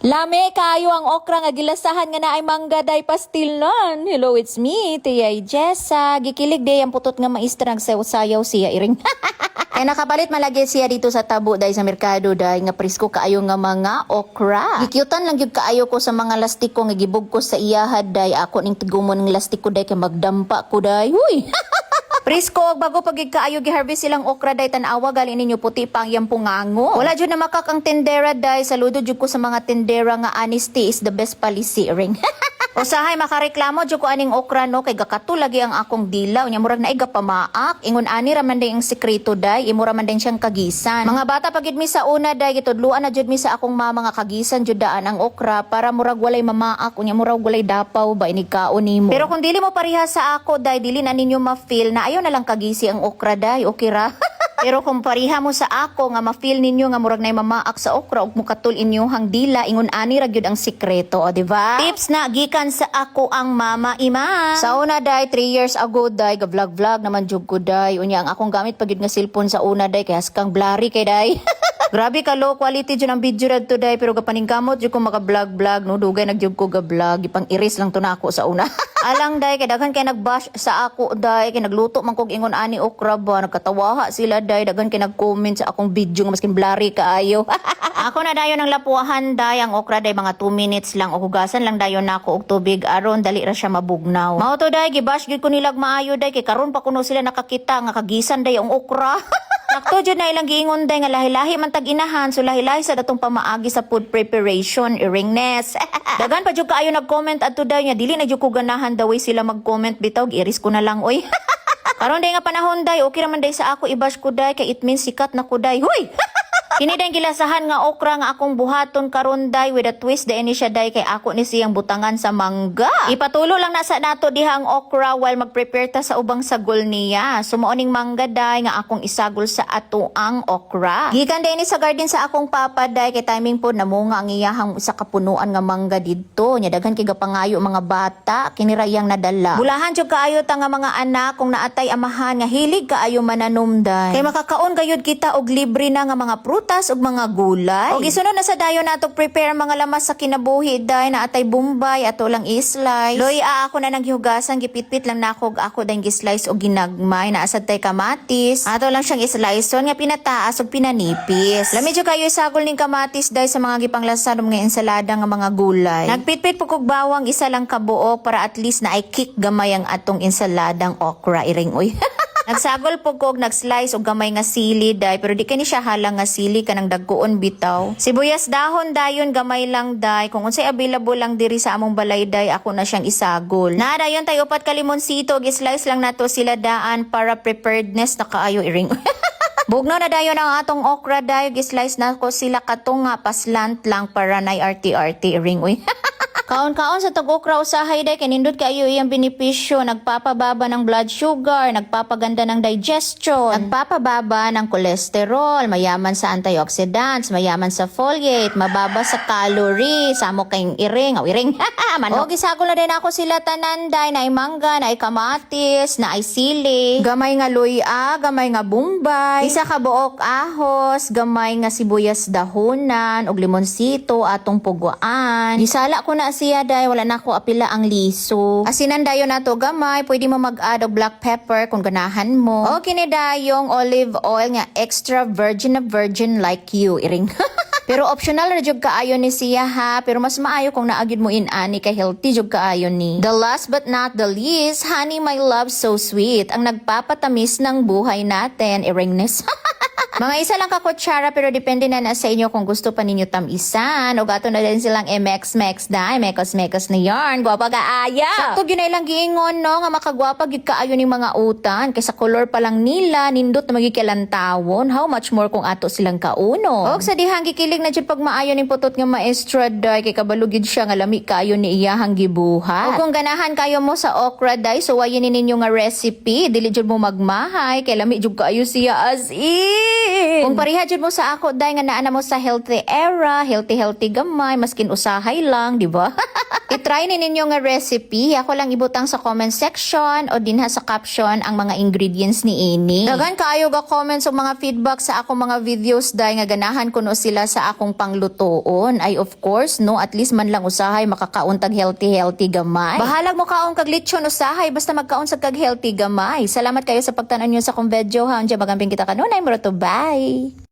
Lame kayo ang okra nga gilasahan nga naay mangga day pastil non. Hello, it's me, Tiyay Jessa. Gikilig day ang putot nga maestra nagsayaw siya iring. Ay nakapalit malagi siya dito sa tabo day sa merkado day nga presko kaayo nga mga okra. Gikyutan lang gyud kaayo ko sa mga lastiko nga gibug ko sa iyahad day ako ning tigumon ng lastiko day kay magdampa ko day. Huy. Presko, bago pagig kaayo gi-harvest silang okra day tanawa galing ninyo puti pang yampungango. Wala jud na makakang tendera day, saludo jud ko sa mga tendera nga honesty is the best policy ring. Usahay makareklamo jud ko aning okra no kay gakato lagi ang akong dilaw nya murag naay gapamaak. Ingon ani ra man day ang sekreto day, imo ra man day siyang kagisan. Mga bata pagid mi sa una day gitudluan na jud mi sa akong mama nga kagisan jud daan ang okra para murag walay mamaak unya murag walay dapaw ba inig kaon nimo. Pero kung dili mo pareha sa ako day, dili na ninyo ma-feel na ayaw na lang kagisi ang okra day, okay ra? Pero kung pariha mo sa ako nga ma-feel ninyo nga murag nay mamaak sa okra ug mukatul inyong dila, ingon ani ra gyud ang sekreto, o di ba? Tips na gikan sa ako ang mama ima. Sa una day 3 years ago day ga vlog naman jud ko day. Unya ang akong gamit pagid nga cellphone sa una day kay haskang blurry kay day. Grabe ka low quality jud ang video ra today pero gapaningkamot jud ko maka-vlog no dugay nagjud ko ga vlog ipang iris lang to na ako sa una. Alang day kay daghan kay nagbash sa ako day kay nagluto man kog ingon ani okra ba nagkatawaha sila day daghan kay nag-comment sa akong video nga maskin blurry kaayo. Ako na dayon ang lapuahan day ang okra day mga 2 minutes lang o hugasan lang dayon nako og tubig aron dali ra siya mabugnaw. Mao to day gibash gid ko nilag maayo day kay karon pa kuno sila nakakita nga kagisan day ang okra. Sakto jud na ilang giingon day nga lahi-lahi man tag inahan so lahi-lahi sa datong pamaagi sa food preparation iringness. Dagan pa jud kaayo nag-comment adto day nga dili na jud ko ganahan daw sila mag-comment bitaw iris ko na lang oy. Karon day nga panahon day okay ra man day sa ako i-bash ko day kay it means sikat na ko day. Huy. Kini day gilasahan nga okra nga akong buhaton karon day with a twist day ni siya day kay ako ni siyang butangan sa mangga. Ipatulo lang na sa nato diha ang okra while magprepare ta sa ubang sagol niya. Sumuoning mangga day nga akong isagol sa ato ang okra. Gikan day ni sa garden sa akong papa day kay timing po namunga ang iyahang isa ka punuan nga mangga didto. Nya daghan kay gapangayo mga bata kini ra iyang nadala. Bulahan jud kaayo ta nga mga anak kung naatay amahan nga hilig kaayo mananom day. Kay makakaon gayud kita og libre na nga mga prutas ug mga gulay. Og isunod na sa dayon nato prepare mga lamas sa kinabuhi day na atay bombay ato lang i-slice. Loy ako na naghihugasan gipitpit lang nako ako dang gi-slice og ginagmay na asad tay kamatis. Ato lang siyang i-slice nga pinataas ug pinanipis. Lami jud kayo isagol ning kamatis day sa mga gipanglasanom nga ensalada nga mga gulay. Nagpitpit pug og bawang isa lang kabuok para at least na ay kick gamay ang atong ensaladang okra iring oy. Nagsagol po ko nag-slice og gamay nga sili day pero di kani siya halang nga sili kanang dagkoon bitaw. Sibuyas dahon dayon gamay lang day kung unsay available lang diri sa among balay day ako na siyang isagol. Na dayon tayo upat ka limonsito gi-slice lang nato sila daan para preparedness na kaayo iring. Bugno na dayon ang atong okra day gi-slice na ko sila katong nga paslant lang para nay arti-arti iring uy. Kaon-kaon sa tag-okra usahay day kay nindot kaayo iyang benepisyo, nagpapababa ng blood sugar, nagpapaganda ng digestion, nagpapababa ng cholesterol, mayaman sa antioxidants, mayaman sa folate, mababa sa calories, samo kayong iring, iring. O gisagol na din ako sila tanan day na ay mangga, na ay kamatis, na ay sili, gamay nga luya, gamay nga bombay, isa ka buok ahos, gamay nga sibuyas dahonan, og limonsito atong puguan. Gisala ko na siya day wala na ko apila ang liso. Asinan dayon nato gamay, pwede mo mag-add og black pepper kung ganahan mo. O kini dayong olive oil nga extra virgin na virgin like you iring. Pero optional na jud kaayo ni siya ha, pero mas maayo kung naagid mo inani kay healthy jud kaayo ni. The last but not the least, honey my love so sweet, ang nagpapatamis ng buhay natin iringness. Mga isa lang ka kutsara pero depende na sa inyo kung gusto pa ninyo tamisan. O gato na din silang mekos na yarn. Gwapa kaaya. Sakto ginay lang giingon no nga makagwapa gid kaayo ning mga utan kaysa color pa lang nila nindot na magikilantawon. How much more kung ato silang kauno. Og sa dihang gikilig na jud pag maayo ning putot nga maestra day kay kabalugid siya nga lami kaayo ni iyahang gibuhat. O kung ganahan kayo mo sa okra day so wayin ninyo nga recipe dili jud mo magmahay kay lami jud kaayo siya as in. Kung pariha jud mo sa ako day nga naa na mo sa healthy era, healthy gamay maskin usahay lang, di ba? I-try ni ninyo nga recipe. Ako lang ibutang sa comment section o dinha sa caption ang mga ingredients ni ini. Dagan kaayo ga comments o mga feedback sa akong mga videos dahil nga ganahan ko no sila sa akong panglutoon. Ay of course, no, at least man lang usahay makakauntag healthy gamay. Bahalag mo kaon kag lechon usahay basta magkaon sa kag healthy gamay. Salamat kayo sa pagtanan nyo sa akong video ha. Unja magamping kita kanunay mo to. Bye!